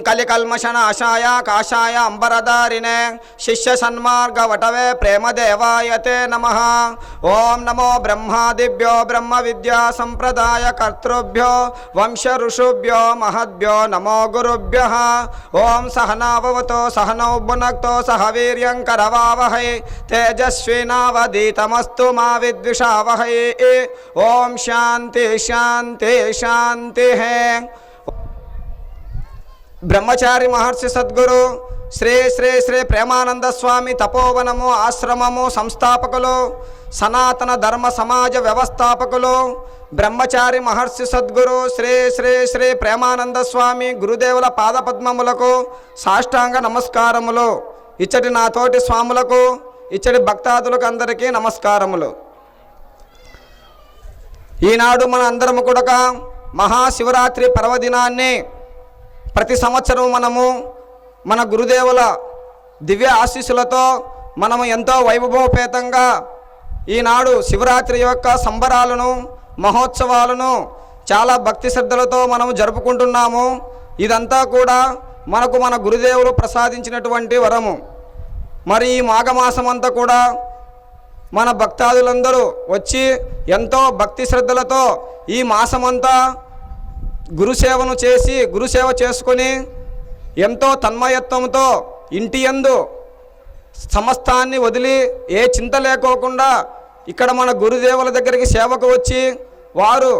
कलिकल्मषनाशाय काशाय अंबरधारिणे शिष्य सन्मार्ग वटवे प्रेमदेवाय ते नमः। ओं नमो ब्रह्मादिभ्यो ब्रह्म विद्या संप्रदाय कर्तृभ्यो वंश ऋषुभ्यो महद्भ्यो नमो गुरुभ्यः। ओं सहनाववतो सहनौ भुनक्तो सह वीर्यं करवावहै तेजस्विनावधीतमस्तु मा विद्विषावहै। ओं शांति शांति शांति है। ब्रह्मचारी महर्षि सद्गुरु श्री श्री श्री प्रेमानंद स्वामी तपोवनमु आश्रममु संस्थापकुलु सनातन धर्म समाज व्यवस्थापकुलु ब्रह्मचारी महर्षि सद्गुरु श्री श्री श्री प्रेमानंद स्वामी गुरुदेवुల పాదపద్మములకు సాష్టాంగ నమస్కారములు। ఇచ్చటి నా తోటి స్వాములకు ఇచ్చటి భక్తాదులకు అందరికీ నమస్కారములు। ఈనాడు మన అందరము కూడా మహాశివరాత్రి పర్వదినాన్ని ప్రతి సంవత్సరం మనము మన గురుదేవుల దివ్య ఆశీస్సులతో మనము ఎంతో వైభవోపేతంగా ఈనాడు శివరాత్రి యొక్క సంబరాలను మహోత్సవాలను చాలా భక్తి శ్రద్ధలతో మనము జరుపుకుంటున్నాము। ఇదంతా కూడా మనకు మన గురుదేవులు ప్రసాదించినటువంటి వరము। మరి ఈ మాఘమాసం అంతా కూడా మన భక్తాదులందరూ వచ్చి ఎంతో భక్తి శ్రద్ధలతో ఈ మాసమంతా గురుసేవను చేసి గురుసేవ చేసుకొని ఎంతో తన్మయత్వంతో ఇంటి యందు సమస్తాన్ని వదిలి ఏ చింత లేకోకుండా ఇక్కడ మన గురుదేవుల దగ్గరికి సేవకు వచ్చి వారు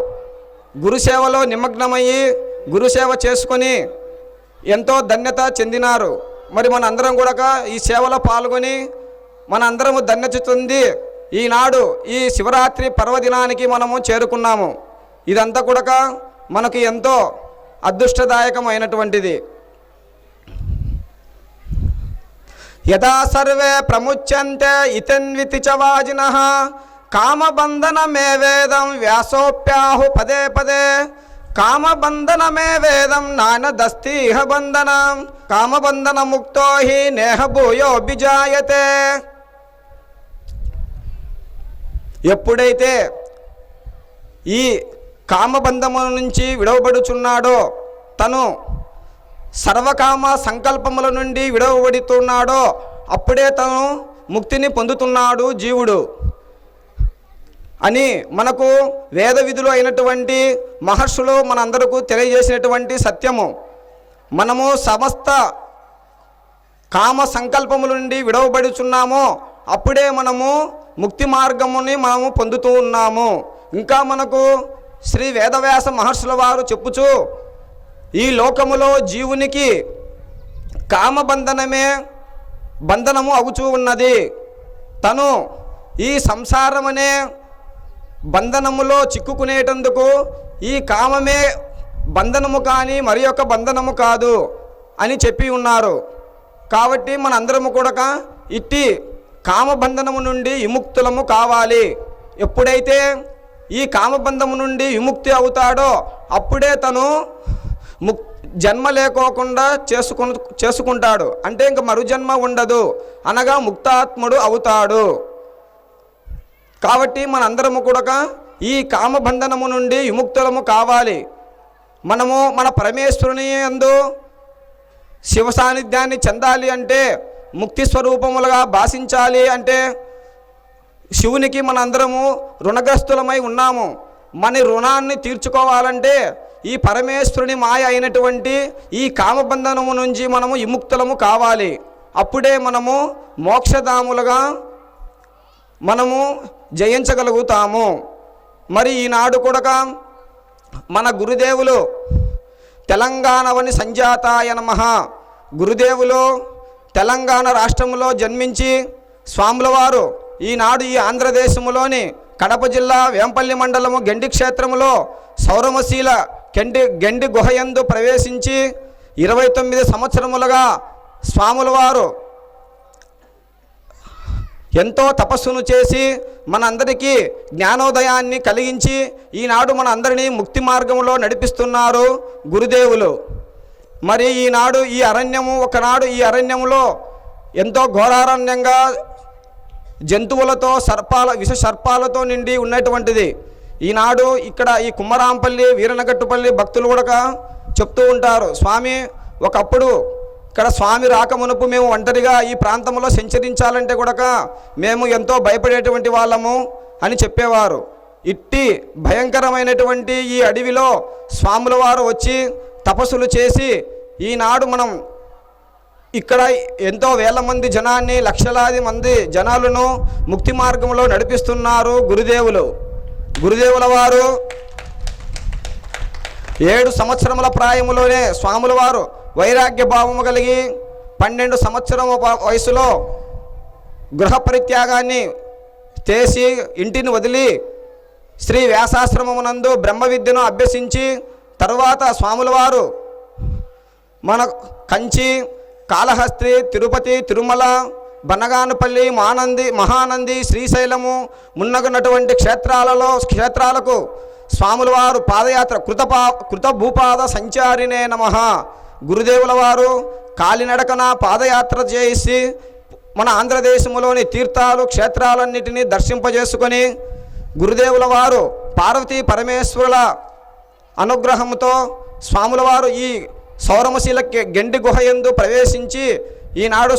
గురుసేవలో నిమగ్నమయ్యి గురుసేవ చేసుకొని ఎంతో ధన్యత చెందినారు। మరి మన అందరం కూడా ఈ సేవలో పాల్గొని మన అందరము ధన్యత చెంది ఈనాడు ఈ శివరాత్రి పర్వదినానికి మనము చేరుకున్నాము। ఇదంతా కూడా మనకు ఎంతో అదృష్టదాయకమైనటువంటిది। యదా సర్వే ప్రముచ్యంతే ఇతన్వితి చ వాజినః కామబంధనమే వేదం వ్యాసోప్యాహు పదే పదే కామబంధనమే వేదం నానదస్తిహ బంధనం కామబంధన ముక్తో హి నేహ భూయో బిజాయతే। ఎప్పుడైతే ఈ కామబంధముల నుంచి విడవబడుచున్నాడో తను సర్వకామ సంకల్పముల నుండి విడవబడుతున్నాడో అప్పుడే తను ముక్తిని పొందుతున్నాడు జీవుడు అని మనకు వేద విధులు అయినటువంటి మహర్షులు మనందరకు తెలియజేసినటువంటి సత్యము। మనము సమస్త కామ సంకల్పముల నుండి విడవబడుచున్నామో అప్పుడే మనము ముక్తి మార్గముని మనము పొందుతూ ఉన్నాము। ఇంకా మనకు శ్రీ వేదవ్యాస మహర్షుల వారు చెప్పుచు ఈ లోకములో జీవునికి కామబంధనమే బంధనము అగుచూ ఉన్నది। తను ఈ సంసారమనే బంధనములో చిక్కుకునేటందుకు ఈ కామమే బంధనము కానీ మరి యొక్క బంధనము కాదు అని చెప్పి ఉన్నారు। కాబట్టి మనందరము కూడా ఇట్టి కామబంధనము నుండి విముక్తులము కావాలి। ఎప్పుడైతే ఈ కామబంధము నుండి విముక్తి అవుతాడో అప్పుడే తను జన్మ లేకోకుండా చేసుకుంటాడు, అంటే ఇంక మరు జన్మ ఉండదు అనగా ముక్తాత్ముడు అవుతాడు। కాబట్టి మనందరము కూడా ఈ కామబంధనము నుండి విముక్తులము కావాలి। మనము మన పరమేశ్వరుని యందు శివ సాన్నిధ్యాన్ని చెందాలి అంటే ముక్తి స్వరూపములుగా భాషించాలి అంటే శివునికి మనందరము రుణగ్రస్తులమై ఉన్నాము। మన రుణాన్ని తీర్చుకోవాలంటే ఈ పరమేశ్వరుని మాయ అయినటువంటి ఈ కామబంధనము నుంచి మనము విముక్తులము కావాలి। అప్పుడే మనము మోక్షధాములుగా మనము జయించగలుగుతాము। మరి ఈనాడు కూడా మన గురుదేవులు తెలంగాణవని సంజాతాయ నమః గురుదేవులు తెలంగాణ రాష్ట్రంలో జన్మించి స్వాముల వారు ఈనాడు ఈ ఆంధ్రదేశములోని కడప జిల్లా వేంపల్లి మండలము గెండి క్షేత్రములో సౌరమశీల గెండి గుహయందు ప్రవేశించి 29 సంవత్సరములుగా స్వాముల వారు ఎంతో తపస్సును చేసి మనందరికీ జ్ఞానోదయాన్ని కలిగించి ఈనాడు మన అందరినీ ముక్తి మార్గంలో నడిపిస్తున్నారు గురుదేవులు। మరి ఈనాడు ఈ అరణ్యము ఒకనాడు ఈ అరణ్యములో ఎంతో ఘోరారణ్యంగా జంతువులతో విష సర్పాలతో నిండి ఉన్నటువంటిది. ఈనాడు ఇక్కడ ఈ కుమ్మరాంపల్లి వీరనగట్టుపల్లి భక్తులు కూడా చెప్తూ ఉంటారు, స్వామి ఒకప్పుడు ఇక్కడ స్వామి రాకమునుపు మేము ఒంటరిగా ఈ ప్రాంతంలో సంచరించాలంటే కూడా మేము ఎంతో భయపడేటువంటి వాళ్ళము అని చెప్పేవారు. ఇట్టి భయంకరమైనటువంటి ఈ అడవిలో స్వాముల వారు వచ్చి తపస్సులు చేసి ఈనాడు మనం ఇక్కడ ఎంతో వేల మంది జనాన్ని, లక్షలాది మంది జనాలను ముక్తి మార్గంలో నడిపిస్తున్నారు గురుదేవుల వారు 7 సంవత్సరముల ప్రాయములోనే స్వాముల వారు వైరాగ్య భావము కలిగి 12 సంవత్సరముల వయసులో గృహ పరిత్యాగాన్ని చేసి ఇంటిని వదిలి శ్రీ వ్యాసాశ్రమమునందు బ్రహ్మ విద్యను అభ్యసించి తరువాత స్వాముల వారు మన కంచి, కాళహస్తి, తిరుపతి, తిరుమల, బనగానపల్లి, మహానంది, శ్రీశైలము మున్నగున్నటువంటి క్షేత్రాలకు స్వాముల వారు పాదయాత్ర కృత భూపాద సంచారినే నమః. గురుదేవుల వారు కాలినడకన పాదయాత్ర చేసి మన ఆంధ్రదేశంలోని తీర్థాలు క్షేత్రాలన్నిటినీ దర్శింపజేసుకొని గురుదేవుల వారు పార్వతీ పరమేశ్వరుల అనుగ్రహంతో స్వాముల వారు ఈ సౌరమశీల గెండి గుహయందు ప్రవేశించి ఈనాడు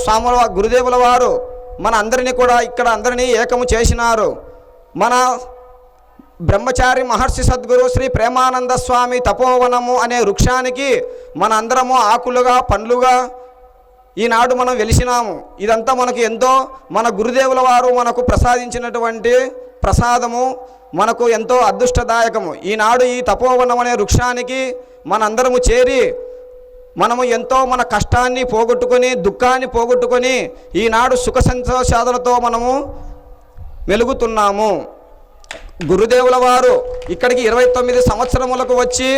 గురుదేవుల వారు మన అందరినీ కూడా ఇక్కడ అందరినీ ఏకము చేసినారు. మన బ్రహ్మచారి మహర్షి సద్గురు శ్రీ ప్రేమానంద స్వామి తపోవనము అనే వృక్షానికి మన అందరము ఆకులుగా పండ్లుగా ఈనాడు మనం వెలిసినాము. ఇదంతా మనకు ఎంతో మన గురుదేవుల వారు మనకు ప్రసాదించినటువంటి ప్రసాదము, మనకు ఎంతో అదృష్టదాయకము. ఈనాడు ఈ తపోవనం అనే వృక్షానికి మనందరము చేరి మనము ఎంతో మన కష్టాన్ని పోగొట్టుకొని దుఃఖాన్ని పోగొట్టుకొని ఈనాడు సుఖ సంతోషాలతో మనము మెలుగుతున్నాము. గురుదేవుల వారు ఇక్కడికి 29 సంవత్సరములకు వచ్చి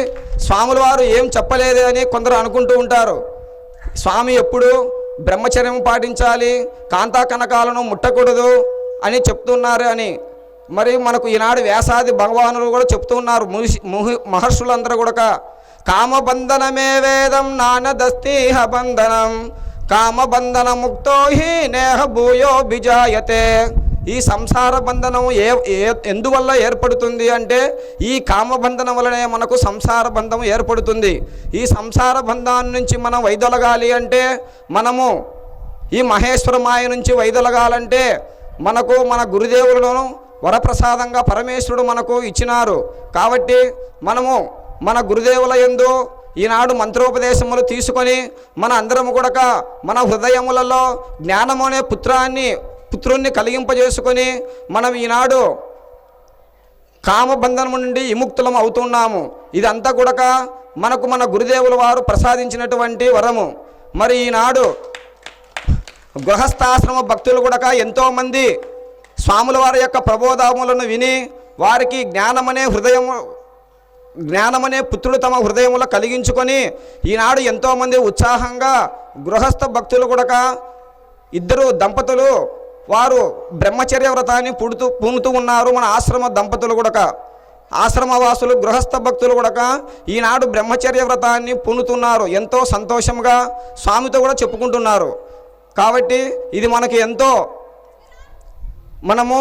స్వాముల వారు ఏం చెప్పలేదు అని కొందరు అనుకుంటూ ఉంటారు. స్వామి ఎప్పుడు బ్రహ్మచర్యం పాటించాలి, కాంతా కనకాలను ముట్టకూడదు అని చెప్తున్నారు అని. మరి మనకు ఈనాడు వ్యాసాది భగవానులు కూడా చెప్తూ ఉన్నారు, మహర్షులందరూ కూడా కామబంధనమే వేదం నానదస్తీహ బంధనం కామబంధన ముక్తో హి నేహ భూయో బిజాయతే. ఈ సంసార బంధనం ఎందువల్ల ఏర్పడుతుంది అంటే ఈ కామబంధనం వలనే మనకు సంసార బంధం ఏర్పడుతుంది. ఈ సంసార బంధాన్ని నుంచి మనం వైదొలగాలి అంటే మనము ఈ మహేశ్వర మాయ నుంచి వైదొలగాలంటే మనకు మన గురుదేవులను వరప్రసాదంగా పరమేశ్వరుడు మనకు ఇచ్చినారు. కాబట్టి మనము మన గురుదేవుల యందు ఈనాడు మంత్రోపదేశములు తీసుకొని మన అందరము కూడా మన హృదయములలో జ్ఞానము అనే పుత్రుణ్ణి కలిగింపజేసుకొని మనం ఈనాడు కామబంధనము నుండి విముక్తులం అవుతున్నాము. ఇదంతా కూడా మనకు మన గురుదేవుల వారు ప్రసాదించినటువంటి వరము. మరి ఈనాడు గృహస్థాశ్రమ భక్తులు కూడా ఎంతోమంది స్వాముల వారి యొక్క ప్రబోధములను విని వారికి జ్ఞానమనే పుత్రుడు తమ హృదయములో కలిగించుకొని ఈనాడు ఎంతోమంది ఉత్సాహంగా గృహస్థ భక్తులు కూడా 2 దంపతులు వారు బ్రహ్మచర్య వ్రతాన్ని పూనుతూ ఉన్నారు. మన ఆశ్రమ దంపతులు కూడా ఆశ్రమవాసులు గృహస్థ భక్తులు కూడా ఈనాడు బ్రహ్మచర్య వ్రతాన్ని పూనుతున్నారు. ఎంతో సంతోషంగా స్వామితో కూడా చెప్పుకుంటున్నారు. కాబట్టి ఇది మనకి ఎంతో మనము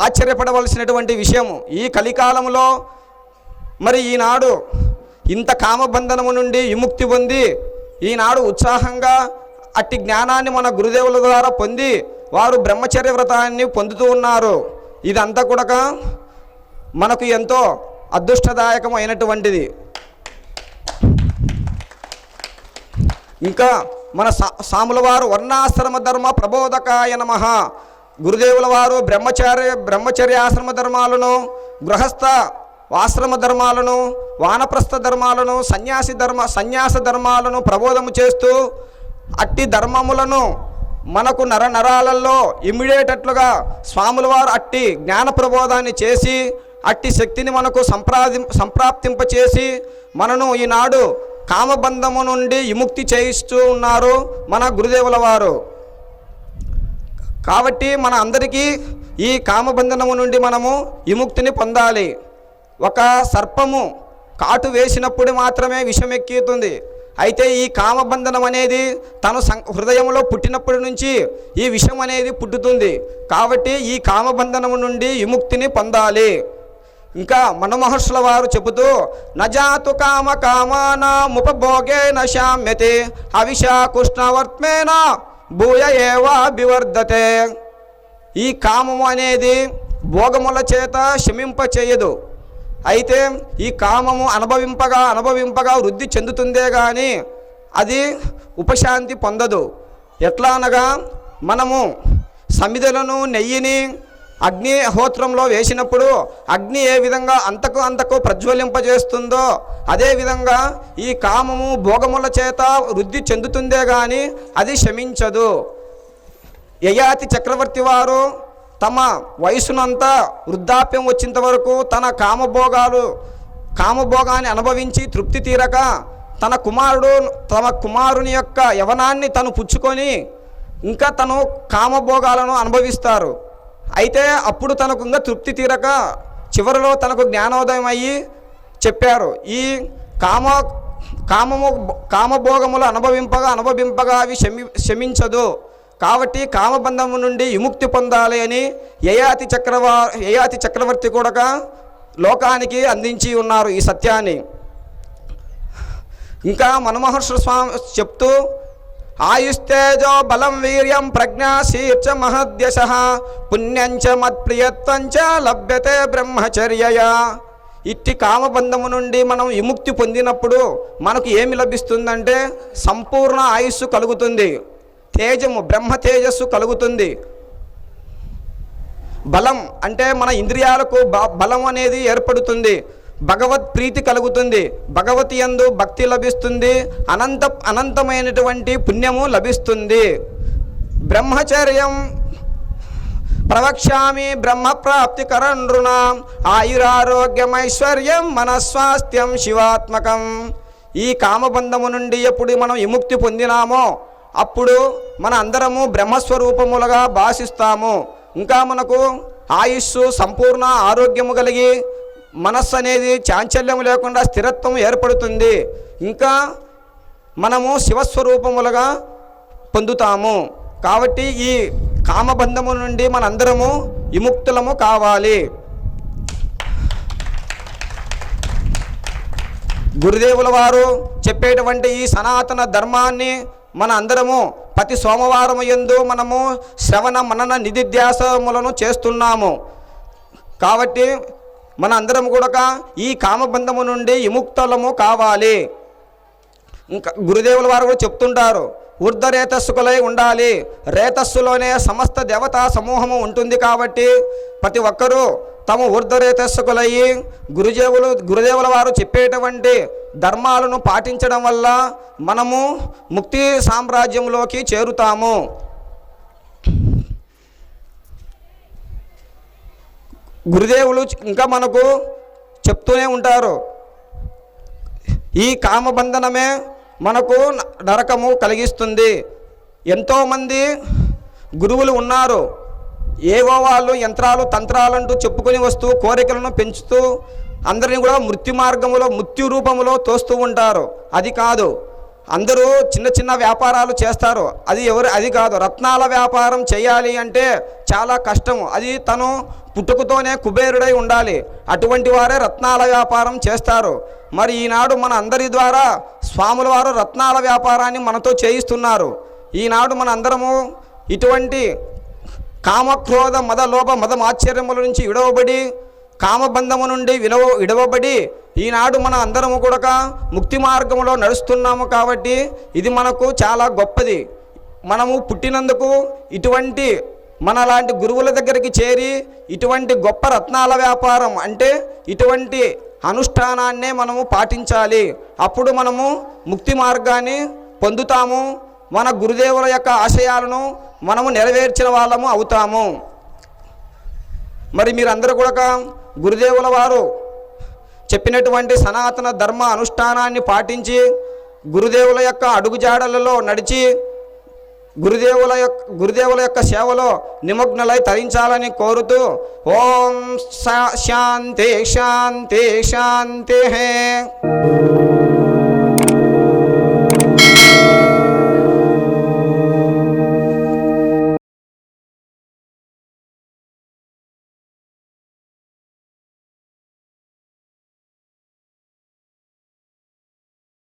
ఆశ్చర్యపడవలసినటువంటి విషయము. ఈ కలికాలంలో మరి ఈనాడు ఇంత కామబంధనము నుండి విముక్తి పొంది ఈనాడు ఉత్సాహంగా అట్టి జ్ఞానాన్ని మన గురుదేవుల ద్వారా పొంది వారు బ్రహ్మచర్య వ్రతాన్ని పొందుతూ ఉన్నారు. ఇదంతా కూడా మనకు ఎంతో అదృష్టదాయకమైనటువంటిది. ఇంకా మన సాముల వారు వర్ణాశ్రమ ధర్మ ప్రబోధకాయ నమః. గురుదేవుల వారు బ్రహ్మచర్యాశ్రమ ధర్మాలను, గృహస్థ ఆశ్రమ ధర్మాలను, వానప్రస్థ ధర్మాలను, సన్యాస ధర్మాలను ప్రబోధము చేస్తూ అట్టి ధర్మములను మనకు నరాలలో ఇమిడేటట్లుగా స్వాముల వారు అట్టి జ్ఞాన ప్రబోధాన్ని చేసి అట్టి శక్తిని మనకు సంప్రాప్తింపచేసి మనను ఈనాడు కామబంధము నుండి విముక్తి చేయిస్తూ ఉన్నారు మన గురుదేవుల వారు. కాబట్టి మన అందరికీ ఈ కామబంధనము నుండి మనము విముక్తిని పొందాలి. ఒక సర్పము కాటు వేసినప్పుడు మాత్రమే విషం ఎక్కుతుంది. అయితే ఈ కామబంధనం అనేది తన హృదయంలో పుట్టినప్పటి నుంచి ఈ విషయం అనేది పుట్టుతుంది. కాబట్టి ఈ కామబంధనం నుండి విముక్తిని పొందాలి. ఇంకా మనమహర్షుల వారు చెబుతూ నజాతు కామ కామానాముపభోగే నశామ్యతే అవిషా కృష్ణవర్త్మేన భూయ ఏవా వివర్ధతే. ఈ కామము అనేది భోగముల చేత శమింపచేయదు. అయితే ఈ కామము అనుభవింపగా వృద్ధి చెందుతుందే కానీ అది ఉపశాంతి పొందదు. ఎట్లా అనగా మనము సమిధలను నెయ్యిని అగ్నిహోత్రంలో వేసినప్పుడు అగ్ని ఏ విధంగా అంతకు ప్రజ్వలింపజేస్తుందో అదేవిధంగా ఈ కామము భోగముల చేత వృద్ధి చెందుతుందే కానీ అది శమించదు. యయాతి చక్రవర్తి వారు తమ వయసునంతా వృద్ధాప్యం వచ్చేంత వరకు తన కామభోగాన్ని అనుభవించి తృప్తి తీరక తమ కుమారుని యొక్క యవనాన్ని తను పుచ్చుకొని ఇంకా తను కామభోగాలను అనుభవిస్తారు. అయితే అప్పుడు తనకు ఇంకా తృప్తి తీరక చివరిలో తనకు జ్ఞానోదయం అయ్యి చెప్పారు, ఈ కామభోగములు అనుభవింపగా అవి శమించదు. కాబట్టి కామబంధము నుండి విముక్తి పొందాలి అని యయాతి చక్రవర్తి కూడా లోకానికి అందించి ఉన్నారు ఈ సత్యాన్ని. ఇంకా మనమహర్షి స్వామి చెప్తూ ఆయుస్తేజో బలం వీర్యం ప్రజ్ఞా శీర్చ మహద్యశ పుణ్యంచ మత్ప్రియత్వంచ లభ్యతే బ్రహ్మచర్యయా. ఇట్టి కామబంధము నుండి మనం విముక్తి పొందినప్పుడు మనకు ఏమి లభిస్తుందంటే సంపూర్ణ ఆయుస్సు కలుగుతుంది, తేజము బ్రహ్మ తేజస్సు కలుగుతుంది. బలం అంటే మన ఇంద్రియాలకు బలం అనేది ఏర్పడుతుంది, భగవత్ ప్రీతి కలుగుతుంది, భగవతి యందు భక్తి లభిస్తుంది, అనంతమైనటువంటి పుణ్యము లభిస్తుంది. బ్రహ్మచర్యం ప్రవక్ష్యామి బ్రహ్మ ప్రాప్తి కరణృణ ఆయురారోగ్యమైశ్వర్యం మనస్వాస్థ్యం శివాత్మకం. ఈ కామబంధము నుండి ఎప్పుడు మనం విముక్తి పొందినామో అప్పుడు మన అందరము బ్రహ్మస్వరూపములుగా భాషిస్తాము. ఇంకా మనకు ఆయుస్సు సంపూర్ణ ఆరోగ్యము కలిగి మనస్సు అనేది చాంచల్యం లేకుండా స్థిరత్వం ఏర్పడుతుంది. ఇంకా మనము శివస్వరూపములుగా పొందుతాము. కాబట్టి ఈ కామబంధము నుండి మనందరము విముక్తులము కావాలి. గురుదేవుల వారు చెప్పేటువంటి ఈ సనాతన ధర్మాన్ని మన అందరము ప్రతి సోమవారం యందు మనము శ్రవణ మనన నిధిధ్యాసములను చేస్తున్నాము. కాబట్టి మన అందరం కూడా ఈ కామబంధము నుండి విముక్తులము కావాలి. ఇంకా గురుదేవుల వారు కూడా చెప్తుంటారు, ఊర్ధరేతస్సుకులై ఉండాలి. రేతస్సులోనే సమస్త దేవతా సమూహము ఉంటుంది. కాబట్టి ప్రతి ఒక్కరూ తమ ఊర్ధరేతస్సుకులయ్యి గురుదేవుల వారు చెప్పేటువంటి ధర్మాలను పాటించడం వల్ల మనము ముక్తి సామ్రాజ్యంలోకి చేరుతాము. గురుదేవులు ఇంకా మనకు చెప్తూనే ఉంటారు, ఈ కామబంధనమే మనకు నరకము కలిగిస్తుంది. ఎంతోమంది గురువులు ఉన్నారు, ఏవో వాళ్ళు యంత్రాలు తంత్రాలంటూ చెప్పుకొని వస్తూ కోరికలను పెంచుతూ అందరినీ కూడా మృత్యు రూపంలో తోస్తూ ఉంటారు. అది కాదు, అందరూ చిన్న చిన్న వ్యాపారాలు చేస్తారు, అది కాదు. రత్నాల వ్యాపారం చేయాలి అంటే చాలా కష్టము. అది తను పుట్టుకతోనే కుబేరుడై ఉండాలి. అటువంటి వారే రత్నాల వ్యాపారం చేస్తారు. మరి ఈనాడు మన అందరి ద్వారా స్వాముల వారు రత్నాల వ్యాపారాన్ని మనతో చేయిస్తున్నారు. ఈనాడు మన అందరము ఇటువంటి కామక్రోధ మద లోభ మదమాశ్చర్యముల నుంచి విడవబడి కామబంధము నుండి విడవబడి ఈనాడు మన అందరము కూడా ముక్తి మార్గంలో నడుస్తున్నాము. కాబట్టి ఇది మనకు చాలా గొప్పది. మనము పుట్టినందుకు ఇటువంటి మనలాంటి గురువుల దగ్గరికి చేరి ఇటువంటి గొప్ప రత్నాల వ్యాపారం అంటే ఇటువంటి అనుష్ఠానాన్నే మనము పాటించాలి. అప్పుడు మనము ముక్తి మార్గాన్ని పొందుతాము. మన గురుదేవుల యొక్క ఆశయాలను మనము నెరవేర్చిన వాళ్ళము అవుతాము. మరి మీరందరూ కూడా గురుదేవుల వారు చెప్పినటువంటి సనాతన ధర్మ అనుష్ఠానాన్ని పాటించి గురుదేవుల యొక్క అడుగుజాడలలో నడిచి గురుదేవుల యొక్క సేవలో నిమగ్నలై తరించాలని కోరుతూ ఓం శాంతి శాంతి శాంతి.